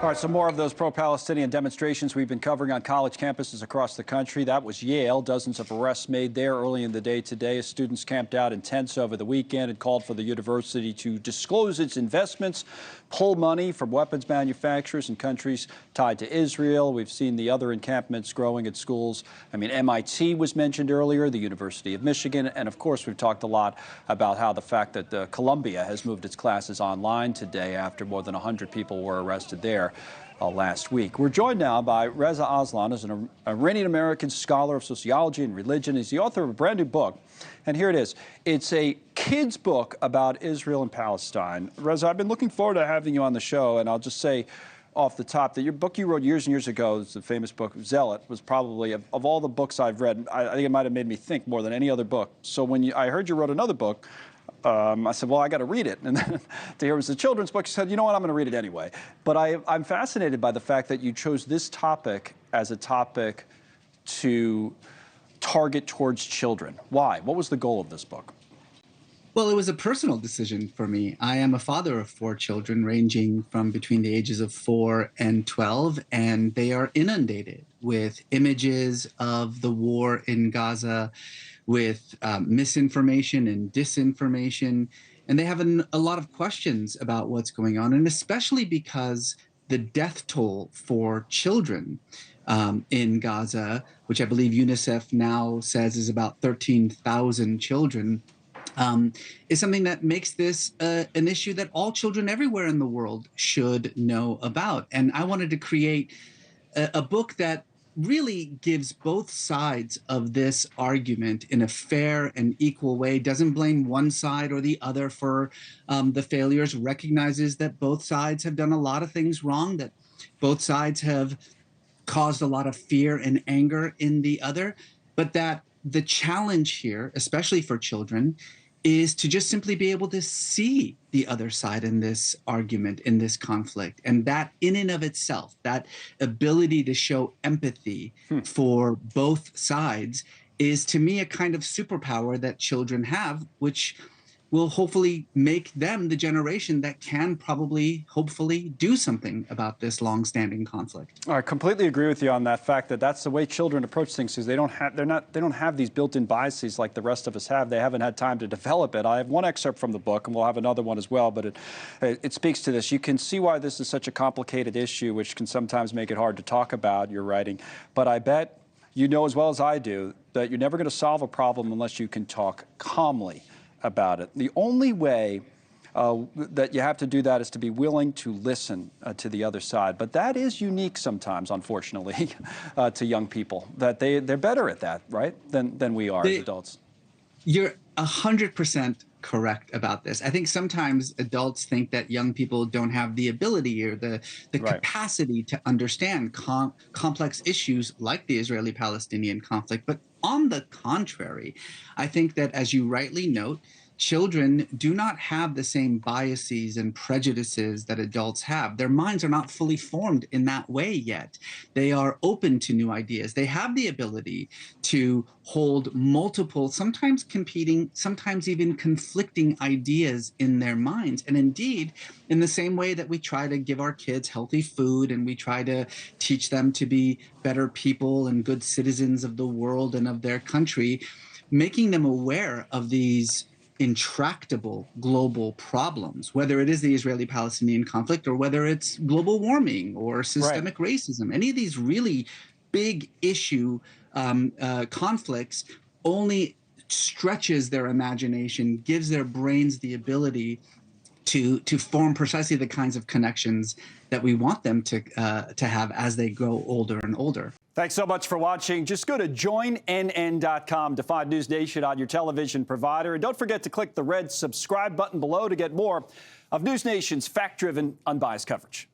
All right, so more of those pro-Palestinian demonstrations we've been covering on college campuses across the country. That was Yale. Dozens of arrests made there early in the day today as students camped out in tents over the weekend and called for the university to disclose its investments, pull money from weapons manufacturers in countries tied to Israel. We've seen the other encampments growing at schools. I mean, MIT was mentioned earlier, the University of Michigan, and of course, we've talked a lot about how the fact that Columbia has moved its classes online today after more than 100 people were arrested there last week. We're joined now by Reza Aslan, who's an Iranian American scholar of sociology and religion. He's the author of a brand new book, and here it is. It's a kid's book about Israel and Palestine. Reza, I've been looking forward to having you on the show, and I'll just say off the top that your book you wrote years and years ago, it's the famous book Zealot, was probably, of all the books I've read, I think it might have made me think more than any other book. So when I heard you wrote another book, I said, well, I got to read it. And then to hear it was a children's book, she said, you know what, I'm going to read it anyway. But I'm fascinated by the fact that you chose this topic as a topic to target towards children. Why? What was the goal of this book? Well, it was a personal decision for me. I am a father of 4 children ranging from between the ages of 4 and 12, and they are inundated with images of the war in Gaza, with misinformation and disinformation. And they have a lot of questions about what's going on, and especially because the death toll for children in Gaza, which I believe UNICEF now says is about 13,000 children, is something that makes this an issue that all children everywhere in the world should know about. And I wanted to create a book that really gives both sides of this argument in a fair and equal way, doesn't blame one side or the other for the failures, recognizes that both sides have done a lot of things wrong, that both sides have caused a lot of fear and anger in the other, but that the challenge here, especially for children, is to just simply be able to see the other side in this argument, in this conflict. And that in and of itself, that ability to show empathy for both sides is, to me, a kind of superpower that children have, which will hopefully make them the generation that can probably, hopefully, do something about this long-standing conflict. I completely agree with you on that fact that that's the way children approach things, because they don't have these built-in biases like the rest of us have. They haven't had time to develop it. I have one excerpt from the book, and we'll have another one as well, but it speaks to this. You can see why this is such a complicated issue, which can sometimes make it hard to talk about, your writing. But I bet you know as well as I do that you're never going to solve a problem unless you can talk calmly about it. The only way that you have to do that is to be willing to listen to the other side. But that is unique sometimes, unfortunately, to young people, that they're better at that, right, than we are as adults. You're 100% correct about this. I think sometimes adults think that young people don't have the ability or the capacity to understand complex issues like the Israeli-Palestinian conflict. But on the contrary, I think that, as you rightly note, children do not have the same biases and prejudices that adults have. Their minds are not fully formed in that way yet. They are open to new ideas. They have the ability to hold multiple, sometimes competing, sometimes even conflicting ideas in their minds. And indeed, in the same way that we try to give our kids healthy food and we try to teach them to be better people and good citizens of the world and of their country, making them aware of these intractable global problems, whether it is the Israeli-Palestinian conflict or whether it's global warming or systemic racism. Any of these really big issue conflicts only stretches their imagination, gives their brains the ability to form precisely the kinds of connections that we want them to have as they grow older and older. Thanks so much for watching. Just go to joinnn.com to find NewsNation on your television provider. And don't forget to click the red subscribe button below to get more of NewsNation's fact-driven, unbiased coverage.